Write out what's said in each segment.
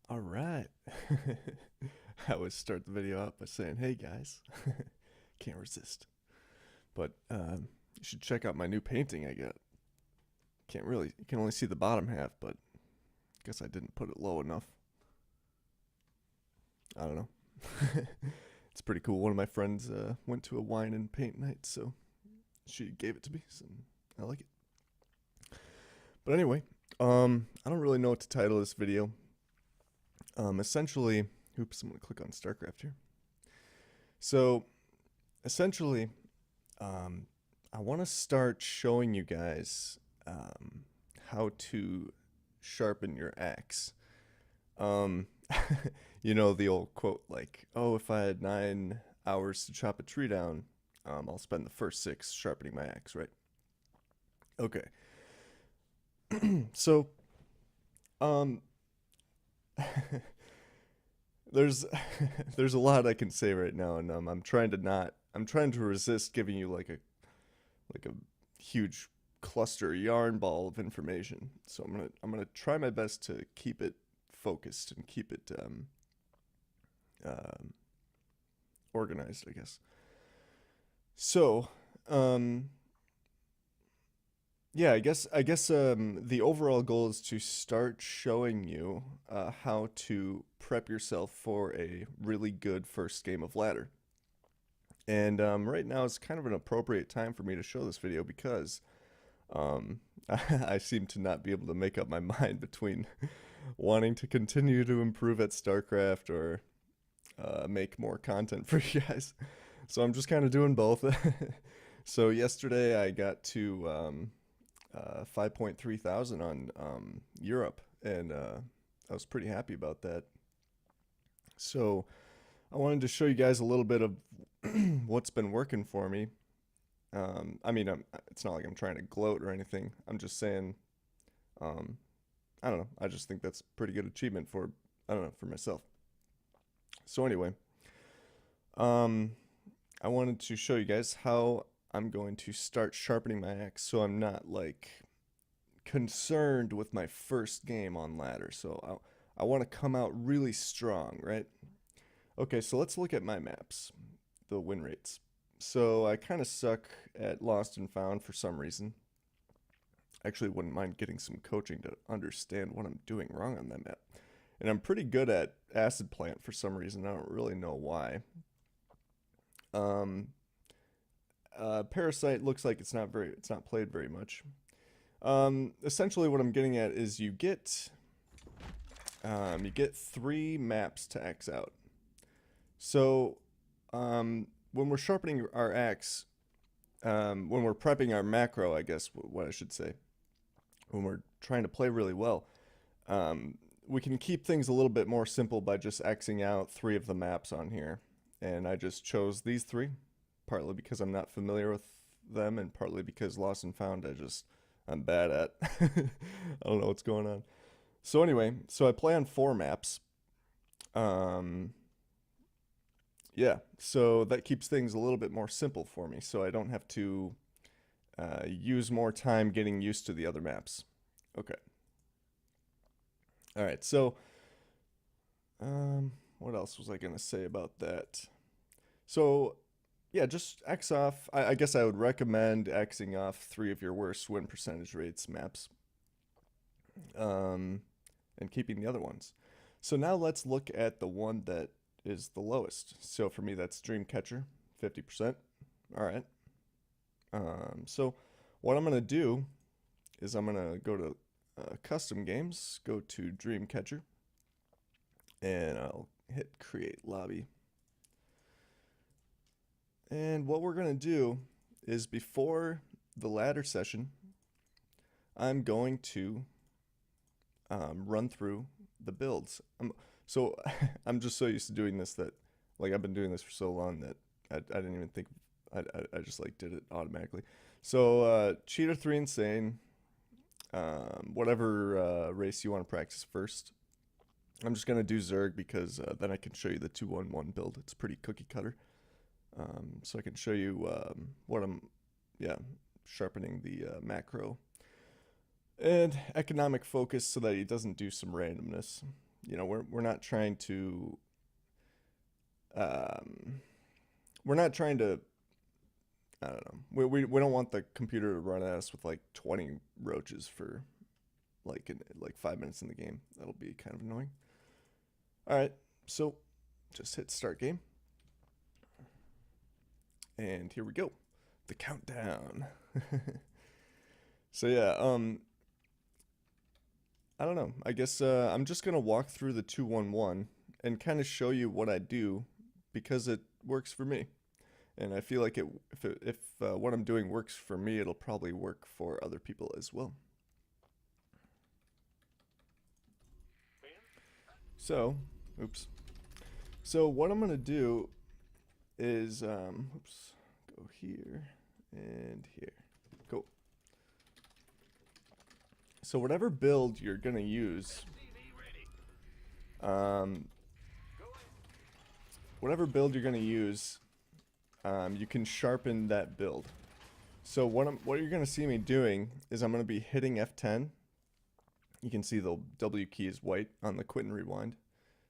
All right. I always start the video out by saying, "Hey guys, can't resist." But you should check out my new painting I got. Can't really, you can only see the bottom half, but guess I didn't put it low enough. I don't know. It's pretty cool. One of my friends went to a wine and paint night, so she gave it to me, so I like it. But anyway, I don't really know what to title this video. Essentially, oops, I'm gonna click on StarCraft here. So essentially, um, I want to start showing you guys how to sharpen your axe. Um, you know the old quote like, "Oh, if I had 9 hours to chop a tree down, I'll spend the first six sharpening my axe." Right? Okay. So, um, there's there's a lot I can say right now, and I'm trying to not. I'm trying to resist giving you like a huge cluster yarn ball of information. So I'm gonna try my best to keep it focused and keep it um, organized, I guess. So um, yeah, I guess the overall goal is to start showing you how to prep yourself for a really good first game of ladder. And right now is kind of an appropriate time for me to show this video because Um, I seem to not be able to make up my mind between wanting to continue to improve at StarCraft or make more content for you guys. So I'm just kind of doing both. So yesterday I got to 5.3 thousand on Europe, and I was pretty happy about that. So I wanted to show you guys a little bit of what's been working for me. I mean, it's not like I'm trying to gloat or anything. I'm just saying, um, I don't know. I just think that's a pretty good achievement for, I don't know, for myself. So anyway, um, I wanted to show you guys how I'm going to start sharpening my axe so I'm not like concerned with my first game on ladder. So I want to come out really strong, right? Okay, so let's look at my maps, the win rates. So I kind of suck at Lost and Found for some reason. Actually wouldn't mind getting some coaching to understand what I'm doing wrong on that map. And I'm pretty good at Acid Plant for some reason. I don't really know why. Um, Parasite looks like it's not played very much. Essentially, what I'm getting at is you get three maps to X out. So when we're sharpening our axe, when we're prepping our macro, I guess what I should say, when we're trying to play really well, we can keep things a little bit more simple by just Xing out three of the maps on here. And I just chose these three, partly because I'm not familiar with them, and partly because Lost and Found I'm bad at. I don't know what's going on. So anyway, so I play on four maps. Um, yeah, so that keeps things a little bit more simple for me, so I don't have to use more time getting used to the other maps. Okay. All right. So, what else was I gonna say about that? So, yeah, just X off. I guess I would recommend Xing off three of your worst win percentage rates maps, um, and keeping the other ones. So now let's look at the one that is the lowest. So for me, that's Dreamcatcher, 50%. All right. So what I'm gonna do is I'm gonna go to custom games, go to Dreamcatcher, and I'll hit create lobby. And what we're gonna do is before the ladder session, I'm going to run through the builds. So I'm just so used to doing this that like I've been doing this for so long that I didn't even think I just like did it automatically. So Cheater 3 Insane, whatever race you want to practice first. I'm just gonna do Zerg because then I can show you the 2-1-1 build. It's pretty cookie cutter. So I can show you what I'm, yeah, sharpening the macro and economic focus so that he doesn't do some randomness. you know, we're not trying to um, we're not trying to, I don't know. We don't want the computer to run at us with like 20 roaches for like 5 minutes in the game. That'll be kind of annoying. All right, so just hit start game, and here we go, the countdown. So yeah, I don't know. I guess I'm just gonna walk through the 2-1-1 and kind of show you what I do because it works for me, and I feel like if what I'm doing works for me, it'll probably work for other people as well. So, oops. So what I'm gonna do is, oops, go here and here. Cool. So whatever build you're gonna use, um, whatever build you're gonna use, you can sharpen that build. So what you're gonna see me doing is I'm gonna be hitting F10. You can see the W key is white on the quit and rewind.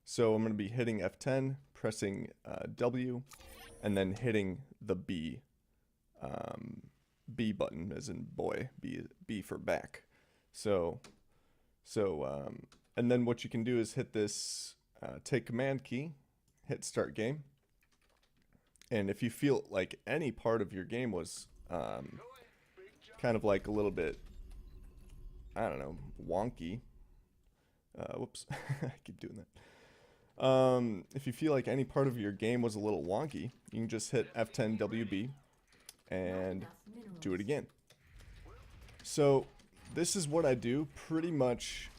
So I'm gonna be hitting F10, pressing W, and then hitting the B, B button as in boy, B for back. So, and then what you can do is hit this, take command key, hit start game. And if you feel like any part of your game was kind of like a little bit, I don't know, wonky. Whoops, I keep doing that. If you feel like any part of your game was a little wonky, you can just hit F10 WB and do it again. So this is what I do pretty much,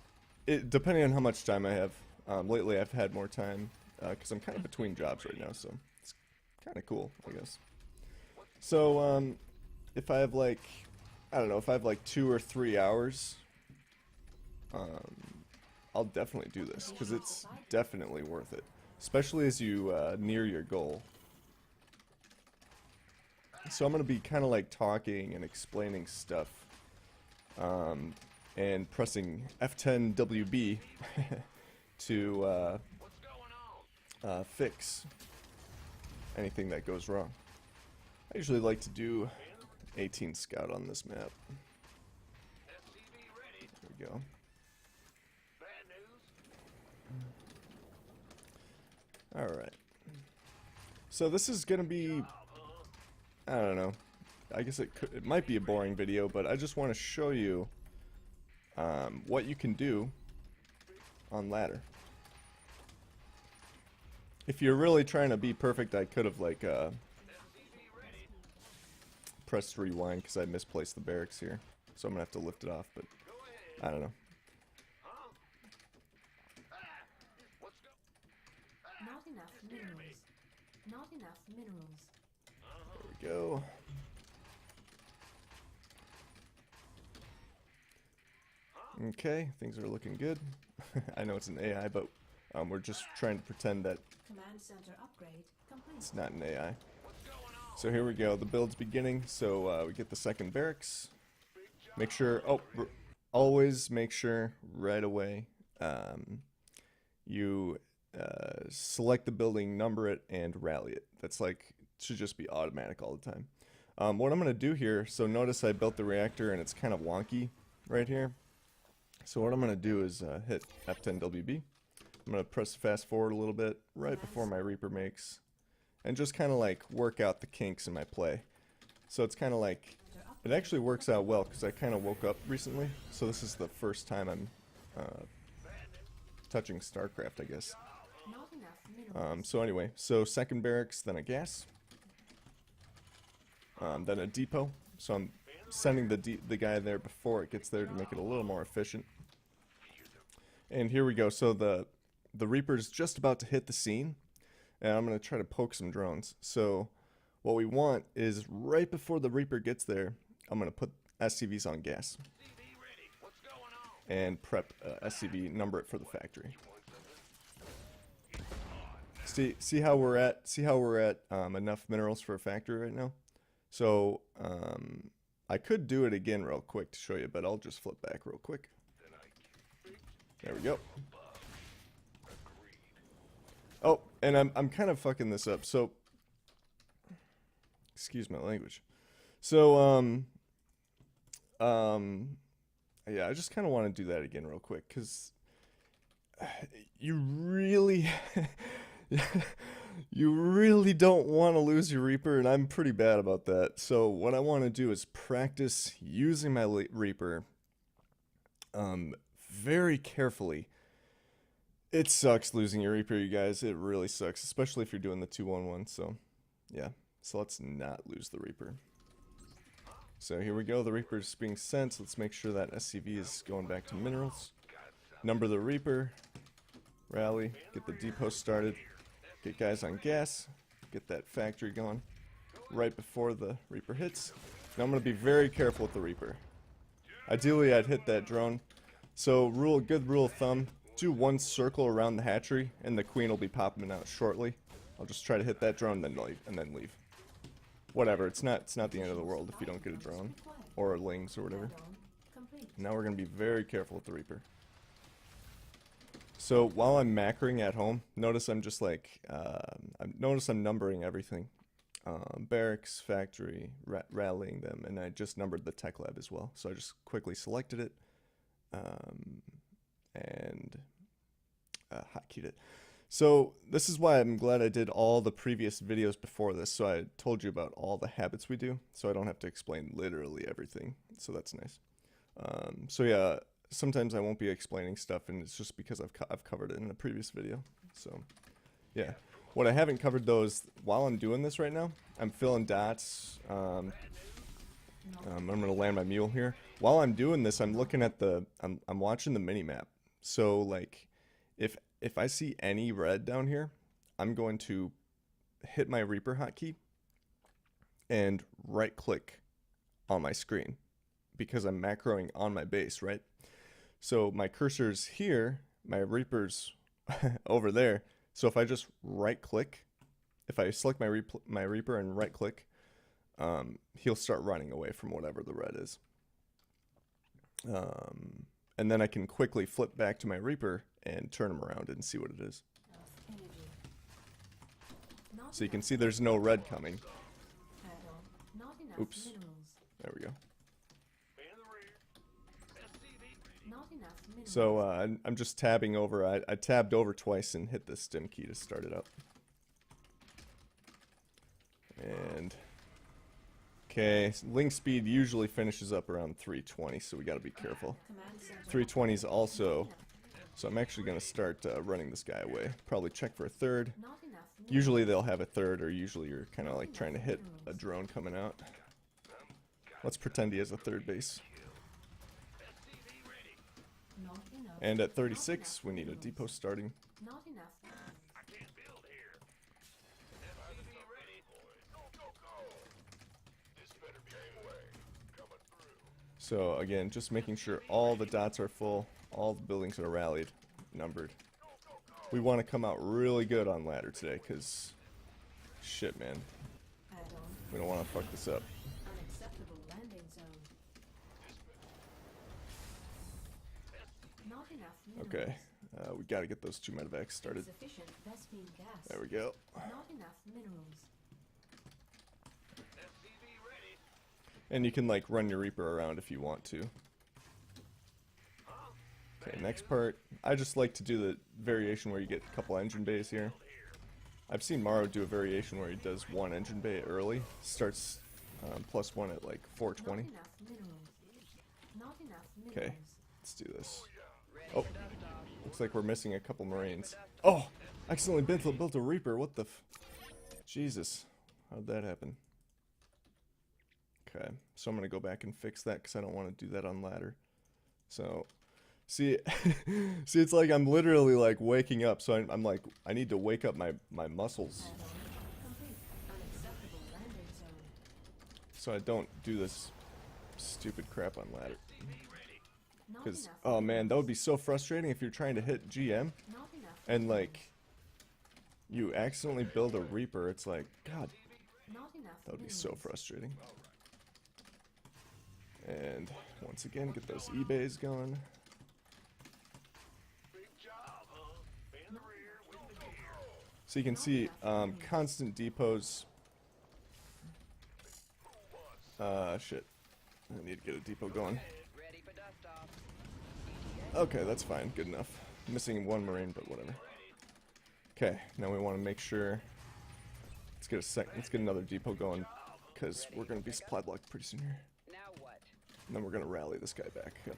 depending on how much time I have. Lately I've had more time because I'm kind of between jobs right now, so it's kind of cool, I guess. So if I have like, I don't know, if I have like 2 or 3 hours, I'll definitely do this because it's definitely worth it, especially as you near your goal. So I'm going to be kind of like talking and explaining stuff, and pressing F10 WB to fix anything that goes wrong. I usually like to do 18 scout on this map. There we go. Alright. So this is gonna be, I don't know, I guess it might be a boring video, but I just want to show you what you can do on ladder. If you're really trying to be perfect, I could have like pressed rewind because I misplaced the barracks here, so I'm gonna have to lift it off, but I don't know. Not enough minerals. Not enough minerals. There we go. Okay, things are looking good. I know it's an AI, but we're just trying to pretend that Command center upgrade complete. it's not an AI. So here we go. The build's beginning. So we get the second barracks. Make sure. Oh, always make sure right away you select the building, number it, and rally it. That's like, it should just be automatic all the time. What I'm gonna do here. So notice I built the reactor and it's kind of wonky right here. So what I'm gonna do is hit F10 WB. I'm gonna press fast forward a little bit right before my Reaper makes, and just kind of like work out the kinks in my play. So it's kind of like, it actually works out well because I kind of woke up recently, so this is the first time I'm touching StarCraft, I guess. Not enough minerals. So anyway, so second barracks, then a gas, then a depot. So I'm sending the guy there before it gets there to make it a little more efficient. And here we go. So the Reaper's just about to hit the scene, and I'm going to try to poke some drones. So what we want is right before the Reaper gets there, I'm going to put SCVs on gas and prep SCV, number it for the factory. See how we're at enough minerals for a factory right now. So I could do it again real quick to show you, but I'll just flip back real quick. There we go. Oh, and I'm kind of fucking this up. So, excuse my language. So, um, yeah, I just kind of want to do that again real quick because you really, you really don't want to lose your Reaper, and I'm pretty bad about that. So what I want to do is practice using my Reaper, very carefully. It sucks losing your Reaper, you guys. It really sucks, especially if you're doing the 2-1-1. So, yeah. So let's not lose the Reaper. So here we go. The Reaper's being sent. Let's make sure that SCV is going back to minerals. Number the Reaper. Rally. Get the depot started. Get guys on gas. Get that factory going right before the Reaper hits. Now I'm going to be very careful with the Reaper. Ideally, I'd hit that drone. So good rule of thumb, do one circle around the hatchery, and the queen will be popping out shortly. I'll just try to hit that drone, then leave. Whatever, it's not the end of the world if you don't get a drone or lings or whatever. Now we're gonna be very careful with the Reaper. So while I'm macroing at home, notice I'm just like notice I'm numbering everything. Barracks, factory, rallying them, and I just numbered the tech lab as well. So I just quickly selected it and hotkeyed it. So this is why I'm glad I did all the previous videos before this, so I told you about all the habits we do, so I don't have to explain literally everything, so that's nice. So yeah, sometimes I won't be explaining stuff, and it's just because I've covered it in a previous video, so yeah. What I haven't covered though is, while I'm doing this right now, I'm filling dots. I'm gonna land my mule here. While I'm doing this, I'm looking at I'm watching the mini map. So like, if I see any red down here, I'm going to hit my Reaper hotkey and right click on my screen because I'm macroing on my base, right? So my cursor's here, my Reaper's over there. So if I just right click, if I select my Reaper and right click, he'll start running away from whatever the red is. And then I can quickly flip back to my Reaper and turn him around and see what it is. So you can see there's no red coming. Oops. There we go. So I'm just tabbing over. I tabbed over twice and hit the stim key to start it up. And okay, link speed usually finishes up around 320, so we gotta be careful. 320 is also, so I'm actually gonna start running this guy away. Probably check for a third. Usually they'll have a third, or usually you're kind of like trying to hit a drone coming out. Let's pretend he has a third base. And at 36, we need a depot starting. So again, just making sure all the dots are full, all the buildings are rallied, numbered. We want to come out really good on ladder today, because shit, man. We don't want to fuck this up. Okay, we gotta get those 2 medevacs started. There we go. And you can like run your Reaper around if you want to. Okay, next part. I just like to do the variation where you get a couple engine bays here. I've seen Morrow do a variation where he does 1 engine bay early. Starts +1 at like 420. Okay, let's do this. Oh, looks like we're missing a couple Marines. Oh, accidentally built a Reaper. What the Jesus. How'd that happen? Okay, so I'm going to go back and fix that because I don't want to do that on ladder. So, see, see, it's like I'm literally like waking up. So I'm like, I need to wake up my muscles. So I don't do this stupid crap on ladder. Because, oh man, that would be so frustrating if you're trying to hit GM and like you accidentally build a Reaper. It's like, God, that would be so frustrating. And once again, get those E-bays going. So you can see constant depots. Shit. I need to get a depot going. Okay, that's fine. Good enough. Missing one Marine, but whatever. Okay, now we want to make sure. Let's get another depot going, because we're gonna be supply blocked pretty soon here. And then we're gonna rally this guy back. Yep.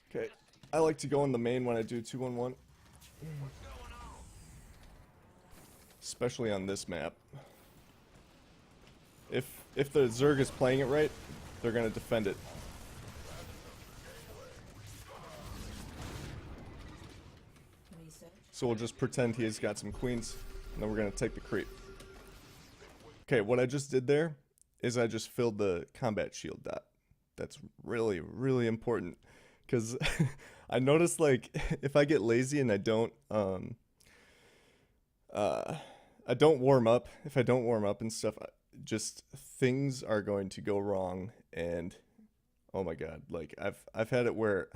Okay, I like to go in the main when I do 2-1-1, especially on this map. If the Zerg is playing it right, they're gonna defend it. So we'll just pretend he's got some queens, and then we're gonna take the creep. Okay, what I just did there is I just filled the combat shield dot. That's really, really important, because I noticed, like, if I get lazy and I don't warm up, if I don't warm up and stuff, just things are going to go wrong. And oh my god, like I've had it where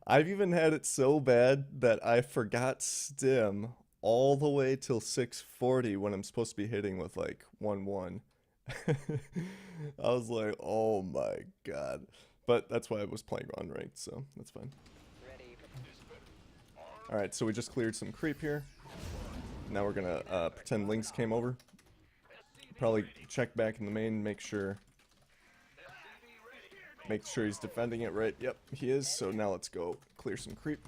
I've even had it so bad that I forgot stim all the way till 640 when I'm supposed to be hitting with like 1-1. I was like, oh my god. But that's why I was playing unranked, so that's fine. Alright, so we just cleared some creep here. Now we're gonna pretend Lynx came over. Probably check back in the main, make sure he's defending it right. Yep, he is. So now let's go clear some creep.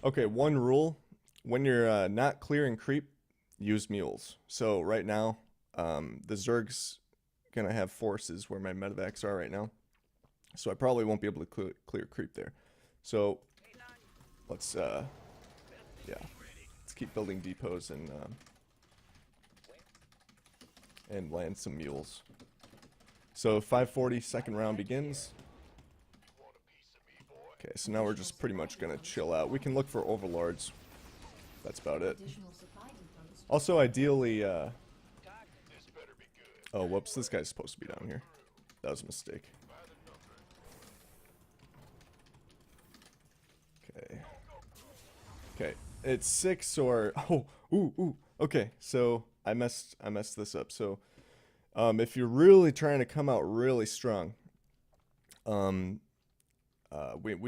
Okay, one rule. When you're not clearing creep, use mules. So right now, the Zerg's gonna have forces where my medevacs are right now. So I probably won't be able to clear creep there. So let's keep building depots and land some mules. So 540, second round begins. Okay, so now we're just pretty much gonna chill out. We can look for overlords. That's about it. Also, ideally, oh, whoops, this guy's supposed to be down here. That was a mistake. Okay. Okay, it's 6 or okay, so I messed this up. So if you're really trying to come out really strong, we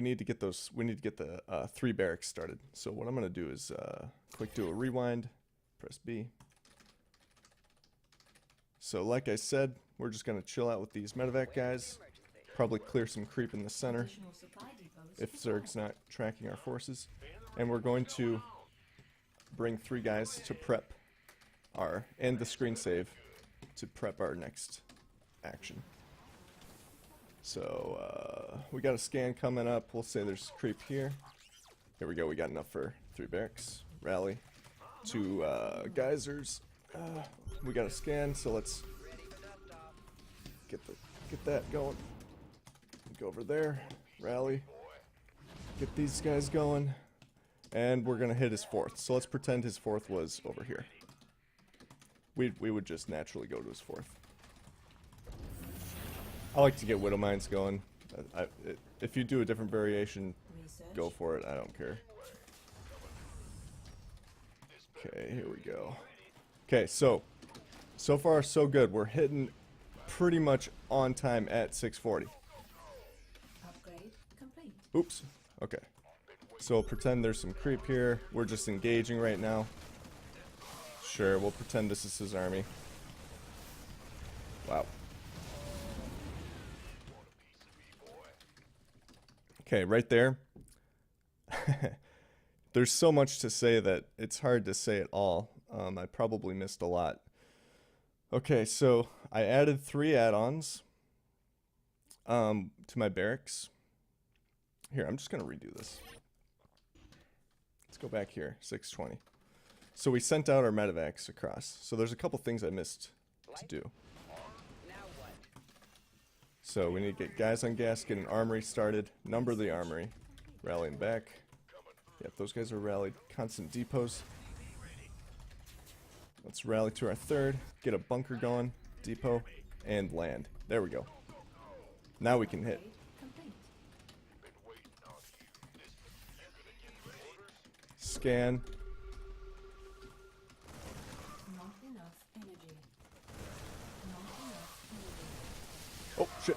need to get the 3 barracks started. So what I'm gonna do is quick do a rewind, press B. So like I said, we're just gonna chill out with these medevac guys, probably clear some creep in the center if Zerg's not tracking our forces, and we're going to bring 3 guys to prep and the screen save to prep our next action. So we got a scan coming up. We'll say there's creep here. Here we go. We got enough for 3 barracks. Rally. 2 geysers. We got a scan, so let's get that going. Go over there. Rally. Get these guys going. And we're gonna hit his 4th. So let's pretend his 4th was over here. We would just naturally go to his 4th. I like to get Widow Mines going. If you do a different variation, go for it. I don't care. Okay, here we go. Okay, so far so good. We're hitting pretty much on time at 640. Upgrade complete. Oops. Okay. So pretend there's some creep here. We're just engaging right now. Sure, we'll pretend this is his army. Wow. Okay, right there. There's so much to say that it's hard to say it all. I probably missed a lot. Okay, so I added 3 add-ons to my barracks. Here, I'm just going to redo this. Let's go back here, 620. So we sent out our medevacs across. So there's a couple things I missed to do. So we need to get guys on gas, get an armory started, number the armory, rallying back. Yep, those guys are rallied. Constant depots. Let's rally to our 3rd, get a bunker going, depot, and land. There we go. Now we can hit. Scan. Oh, shit.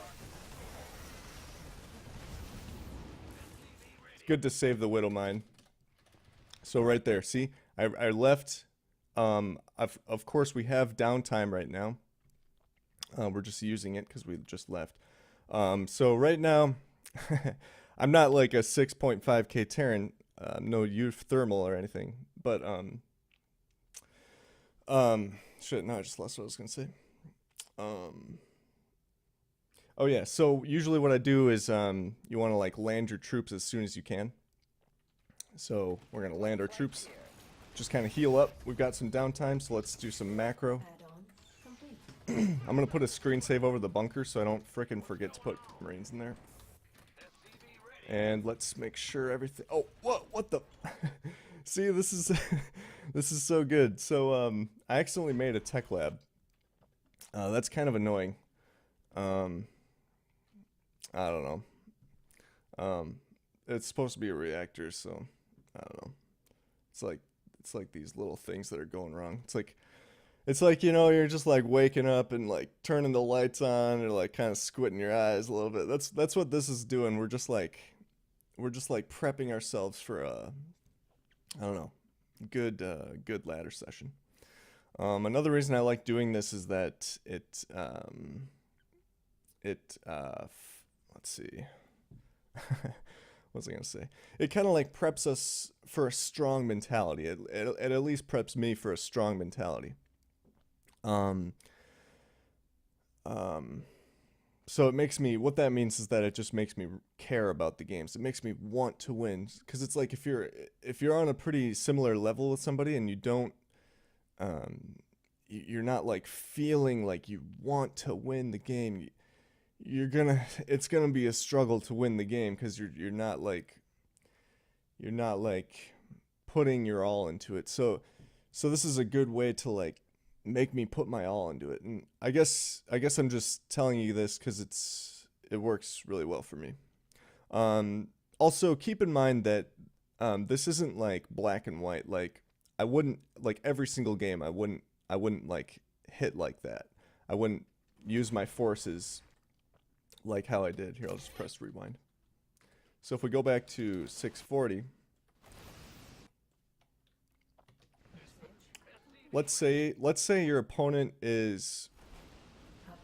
It's good to save the Widow Mine. So right there, see? I left. Of course, we have downtime right now. We're just using it because we just left. So right now, I'm not like a 6.5k Terran, no youth thermal or anything. But shit. No, I just lost what I was gonna say. Um, oh yeah. So usually what I do is you want to like land your troops as soon as you can. So we're gonna land our troops. Just kind of heal up. We've got some downtime, so let's do some macro. Add-on complete. I'm gonna put a screen save over the bunker so I don't frickin' forget to put Marines in there. And let's make sure everything. Oh, what the? See, this is this is so good. So I accidentally made a tech lab. That's kind of annoying. Um, I don't know. It's supposed to be a reactor, so I don't know. It's like these little things that are going wrong. It's like, you know, you're just like waking up and like turning the lights on or like kind of squinting your eyes a little bit. That's what this is doing. We're just like prepping ourselves for a I don't know, good ladder session. Another reason I like doing this is that let's see. What was I gonna say? It kind of like preps us for a strong mentality. It at least preps me for a strong mentality. Um, um, so it makes me. What that means is that it just makes me care about the games. It makes me want to win because it's like if you're on a pretty similar level with somebody and you don't you're not like feeling like you want to win the game. It's gonna be a struggle to win the game because you're not like putting your all into it. So this is a good way to like make me put my all into it. And I guess I'm just telling you this because it works really well for me. Also keep in mind that this isn't like black and white. Like I wouldn't like every single game. I wouldn't like hit like that. I wouldn't use my forces like how I did. Here, I'll just press rewind. So if we go back to 640, let's say your opponent is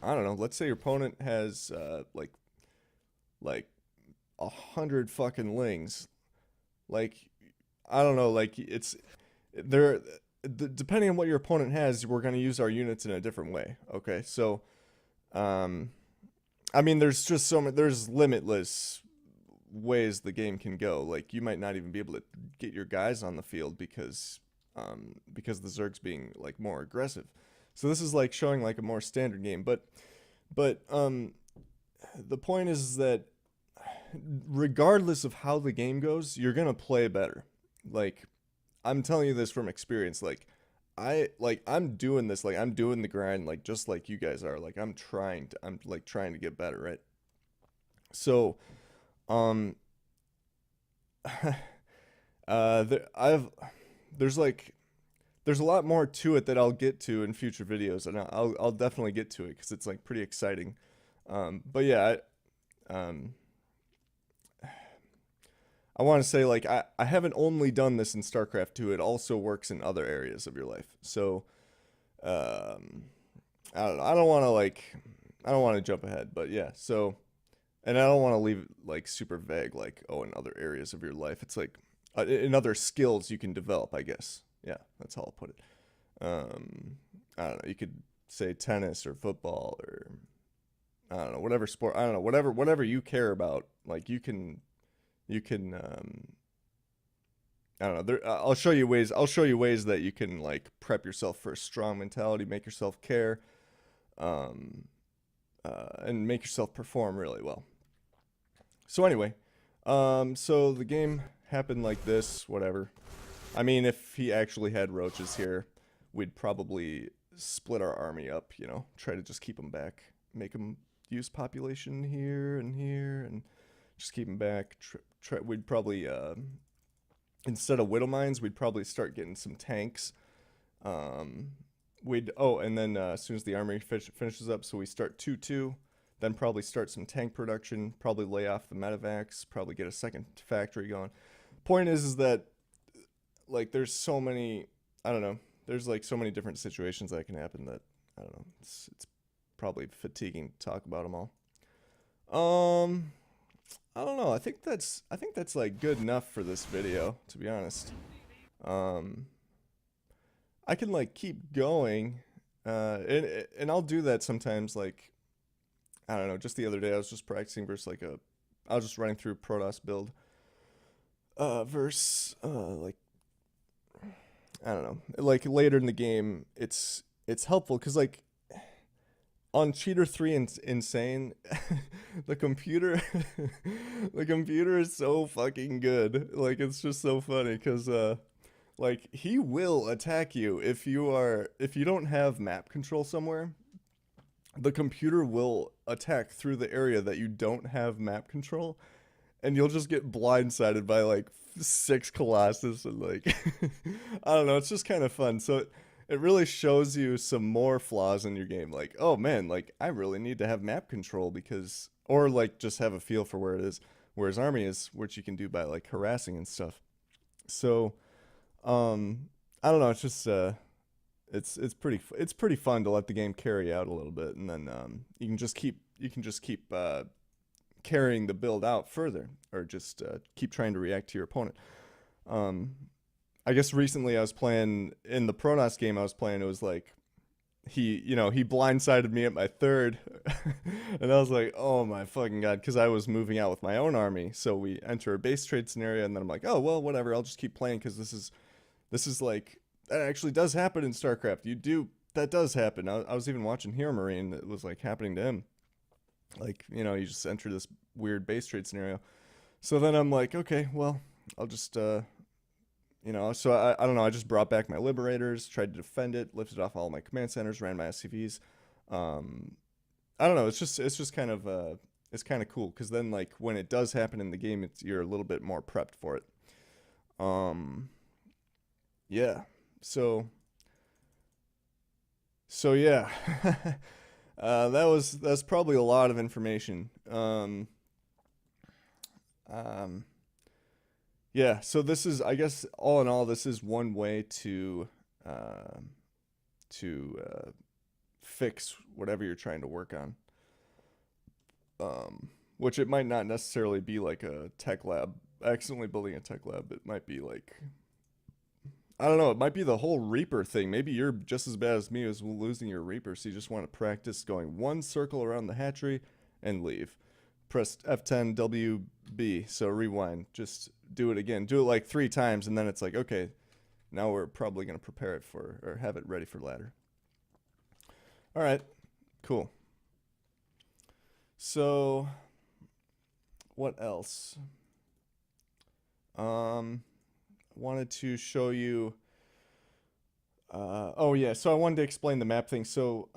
I don't know. Let's say your opponent has like 100 fucking lings. Like I don't know. Like it's there. Depending on what your opponent has, we're gonna use our units in a different way. Okay, so um, I mean, there's just so many. There's limitless ways the game can go. Like you might not even be able to get your guys on the field because the Zerg's being like more aggressive. So this is like showing like a more standard game. But the point is that regardless of how the game goes, you're gonna play better. Like I'm telling you this from experience. I'm doing this. Like I'm doing the grind. Like just like you guys are. Like I'm like trying to get better. Right. So um I've there's like there's a lot more to it that I'll get to in future videos, and I'll definitely get to it because it's like pretty exciting. But yeah, I want to say like I haven't only done this in StarCraft 2. It also works in other areas of your life. So um, I don't know. I don't want to jump ahead, but yeah. So and I don't want to leave it like super vague, like oh, in other areas of your life. It's like in other skills you can develop, I guess. Yeah, that's how I'll put it. I don't know. You could say tennis or football or I don't know, whatever sport. I don't know, whatever you care about. Like you can I don't know. I'll show you ways. I'll show you ways that you can like prep yourself for a strong mentality, make yourself care, um, and make yourself perform really well. So anyway, so the game happened like this. Whatever. I mean, if he actually had roaches here, we'd probably split our army up. You know, try to just keep them back, make them use population here, and just keep them back. We'd probably instead of widow mines, we'd probably start getting some tanks. We'd and then as soon as the army finishes up, so we start 2-2. then probably start some tank production, probably lay off the medevacs, probably get a second factory going. Point is that like there's so many, I don't know, there's like so many different situations that can happen that I don't know. It's probably fatiguing to talk about them all. Um, I don't know. I think that's like good enough for this video, to be honest. Um, I can like keep going, and I'll do that sometimes. Like I don't know. Just the other day, I was just practicing versus like a, I was just running through Protoss build, versus like I don't know, like later in the game, it's helpful because like on Cheater 3 Insane, the computer the computer is so fucking good. Like it's just so funny cuz like he will attack you if you don't have map control somewhere. The computer will attack through the area that you don't have map control, and you'll just get blindsided by like six Colossus and like I don't know, it's just kind of fun. So it really shows you some more flaws in your game. Like, oh man, like I really need to have map control because, or like just have a feel for where it is, where his army is, which you can do by like harassing and stuff. So, I don't know. It's just it's pretty fun to let the game carry out a little bit, and then you can just keep carrying the build out further, or just keep trying to react to your opponent. Um, I guess recently I was playing in the Protoss game I was playing. It was like he blindsided me at my third, and I was like, oh my fucking god, because I was moving out with my own army. So we enter a base trade scenario, and then I'm like, oh well, whatever. I'll just keep playing because this is like that actually does happen in StarCraft. That does happen. I was even watching Hero Marine. It was like happening to him. Like you just enter this weird base trade scenario. So then I'm like, okay, well, I'll just so I don't know. I just brought back my liberators, tried to defend it, lifted off all my command centers, ran my SCVs. Um, I don't know. It's just kind of it's kind of cool because then like when it does happen in the game, you're a little bit more prepped for it. Um, yeah. So yeah, that's probably a lot of information. Um, yeah. So this is, I guess, all in all, this is one way uh, to fix whatever you're trying to work on. Which it might not necessarily be like a tech lab, accidentally building a tech lab. It might be like I don't know. It might be the whole Reaper thing. Maybe you're just as bad as me as losing your Reaper, so you just want to practice going one circle around the hatchery and leave. Press F10 WB, so rewind. Just do it again. Do it like 3 times, and then it's like, okay, now we're probably going to prepare it for, or have it ready for ladder. All right, cool. So, what else? Wanted to show you. Oh yeah, so I wanted to explain the map thing. So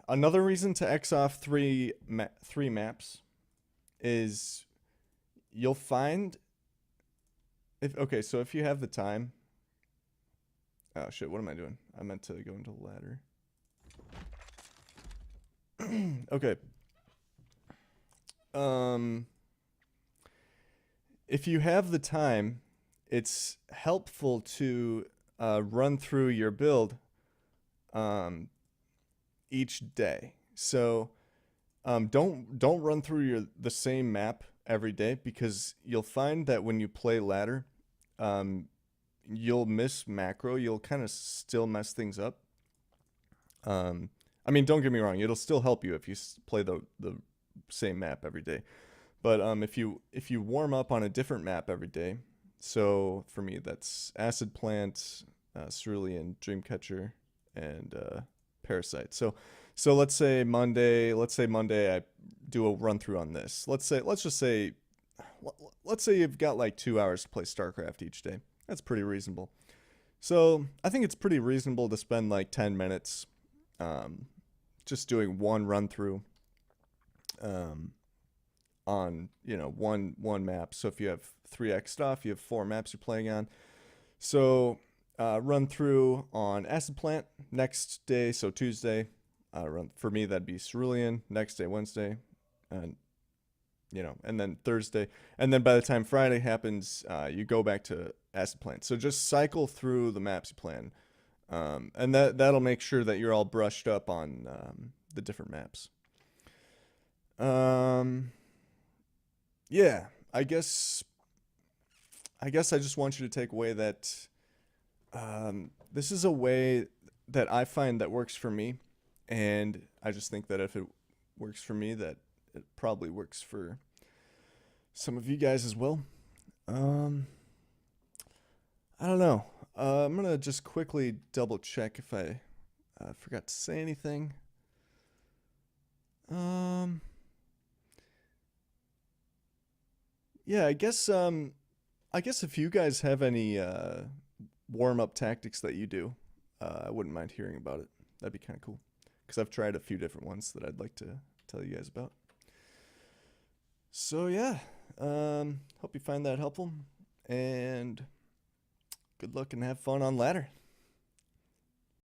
another reason to X off three maps is you'll find if okay. So if you have the time. Oh shit! What am I doing? I meant to go into the ladder. Okay. Um, if you have the time, it's helpful to run through your build um, each day. So don't run through the same map every day because you'll find that when you play ladder, um, you'll miss macro. You'll kind of still mess things up. I mean, don't get me wrong. It'll still help you if you play the same map every day. But if you warm up on a different map every day, so for me that's Acid Plant, Cerulean, Dreamcatcher, and Parasite. So let's say Monday I do a run through on this. Let's say you've got like 2 hours to play StarCraft each day. That's pretty reasonable. So I think it's pretty reasonable to spend like 10 minutes um, just doing one run through um, on one map. So if you have 3x stuff, you have 4 maps you're playing on. So run through on Acid Plant next day, so Tuesday. For me, that'd be cerulean. Next day, Wednesday, and and then Thursday, and then by the time Friday happens, you go back to acid plan. So just cycle through the maps you plan, and that'll make sure that you're all brushed up on the different maps. Um, yeah, I guess I just want you to take away that this is a way that I find that works for me, and I just think that if it works for me, that it probably works for some of you guys as well. Um, I don't know. I'm gonna just quickly double check if I forgot to say anything. Um, yeah, I guess if you guys have any warm up tactics that you do, I wouldn't mind hearing about it. That'd be kind of cool. Because I've tried a few different ones that I'd like to tell you guys about. So yeah, hope you find that helpful, and good luck and have fun on ladder.